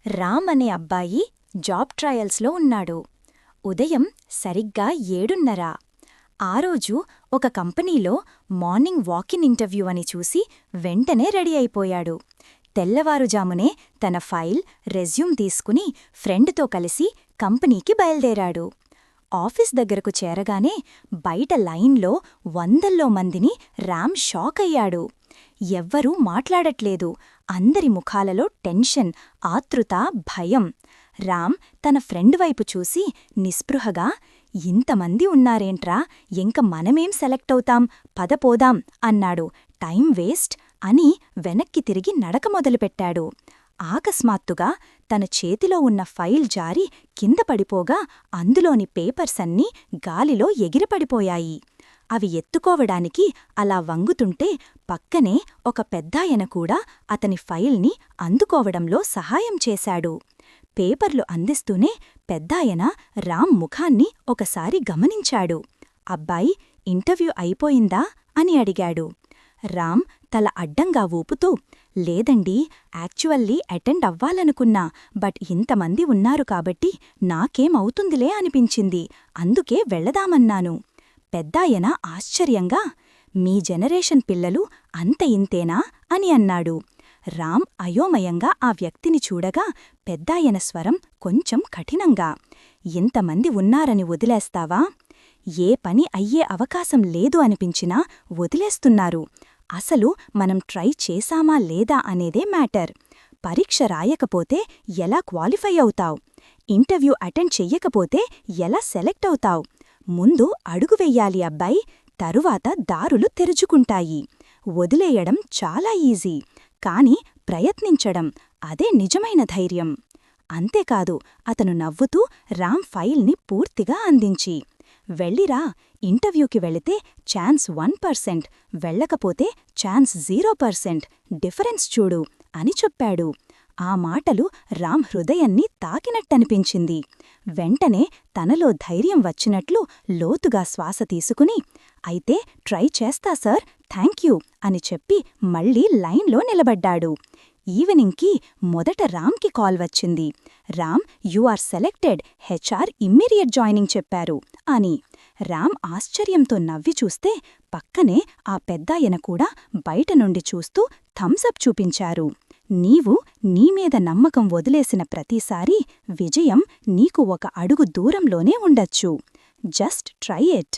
రామ్ అనే అబ్బాయి జాబ్ ట్రయల్స్లో ఉన్నాడు. ఉదయం సరిగ్గా 7:30. ఆ రోజు ఒక కంపెనీలో మార్నింగ్ వాకిన్ ఇంటర్వ్యూ అని చూసి వెంటనే రెడీ అయిపోయాడు. తెల్లవారుజామునే తన ఫైల్, రెజ్యూమ్ తీసుకుని ఫ్రెండ్తో కలిసి కంపెనీకి బయల్దేరాడు. ఆఫీస్ దగ్గరకు చేరగానే బయట లైన్లో వందల్లో మందిని రామ్ షాకయ్యాడు. ఎవ్వరూ మాట్లాడట్లేదు. అందరి ముఖాలలో టెన్షన్, ఆతృత, భయం. రామ్ తన ఫ్రెండ్ వైపు చూసి నిస్పృహగా, ఇంతమంది ఉన్నారేంట్రా, ఇంక మనమేం సెలెక్టవుతాం, పదపోదాం అన్నాడు. టైం వేస్ట్ అని వెనక్కి తిరిగి నడక మొదలుపెట్టాడు. ఆకస్మాత్తుగా తన చేతిలో ఉన్న ఫైల్ జారి కింద పడిపోగా అందులోని పేపర్సన్నీ గాలిలో ఎగిరిపడిపోయాయి. అవి ఎత్తుకోవడానికి అలా వంగుతుంటే పక్కనే ఒక పెద్దాయన కూడా అతని ఫైల్ని అందుకోవడంలో సహాయం చేశాడు. పేపర్లు అందిస్తూనే పెద్దాయన రామ్ ముఖాన్ని ఒకసారి గమనించాడు. అబ్బాయి, ఇంటర్వ్యూ అయిపోయిందా అని అడిగాడు. రామ్ తల అడ్డంగా ఊపుతూ, లేదండి, యాక్చువల్లీ అటెండ్ అవ్వాలనుకున్నా, బట్ ఇంతమంది ఉన్నారు కాబట్టి నాకేమవుతుందిలే అనిపించింది, అందుకే వెళ్లదామన్నాను. పెద్దాయన ఆశ్చర్యంగా, మీ జనరేషన్ పిల్లలు అంత ఇంతేనా అని అన్నాడు. రామ్ అయోమయంగా ఆ వ్యక్తిని చూడగా పెద్దాయన స్వరం కొంచెం కఠినంగా, ఇంతమంది ఉన్నారని వదిలేస్తావా? ఏ పని అయ్యే అవకాశం లేదు అనిపించినా వదిలేస్తున్నారు. అసలు మనం ట్రై చేశామా లేదా అనేదే మ్యాటర్. పరీక్ష రాయకపోతే ఎలా క్వాలిఫై అవుతావ్? ఇంటర్వ్యూ అటెండ్ చెయ్యకపోతే ఎలా సెలెక్ట్ అవుతావ్? ముందు అడుగు వెయ్యాలి అబ్బాయి, తరువాత దారులు తెరుచుకుంటాయి. వదిలేయడం చాలా ఈజీ, కాని ప్రయత్నించడం అదే నిజమైన ధైర్యం. అంతేకాదు, అతను నవ్వుతూ రామ్ ఫైల్ని పూర్తిగా అందించి, వెళ్ళిరా, ఇంటర్వ్యూకి వెళితే ఛాన్స్ 1%, వెళ్ళకపోతే ఛాన్స్ 0%, డిఫరెన్స్ చూడు అని చెప్పాడు. ఆ మాటలు రామ్ హృదయాన్ని తాకినట్టనిపించింది. వెంటనే తనలో ధైర్యం వచ్చినట్లు లోతుగా శ్వాస తీసుకుని, అయితే ట్రై చేస్తా సార్, థాంక్యూ అని చెప్పి మళ్లీ లైన్లో నిలబడ్డాడు. ఈవినింగ్కి మొదట రామ్కి కాల్ వచ్చింది. Ram, you are selected, HR immediate joining చెప్పారు అని. రామ్ ఆశ్చర్యంతో నవ్వి చూస్తే పక్కనే ఆ పెద్దాయన కూడా బయట నుండి చూస్తూ థమ్సప్ చూపించారు. నీవు నీమీద నమ్మకం వదిలేసిన ప్రతిసారీ విజయం నీకు ఒక అడుగు దూరంలోనే ఉండొచ్చు. Just try it.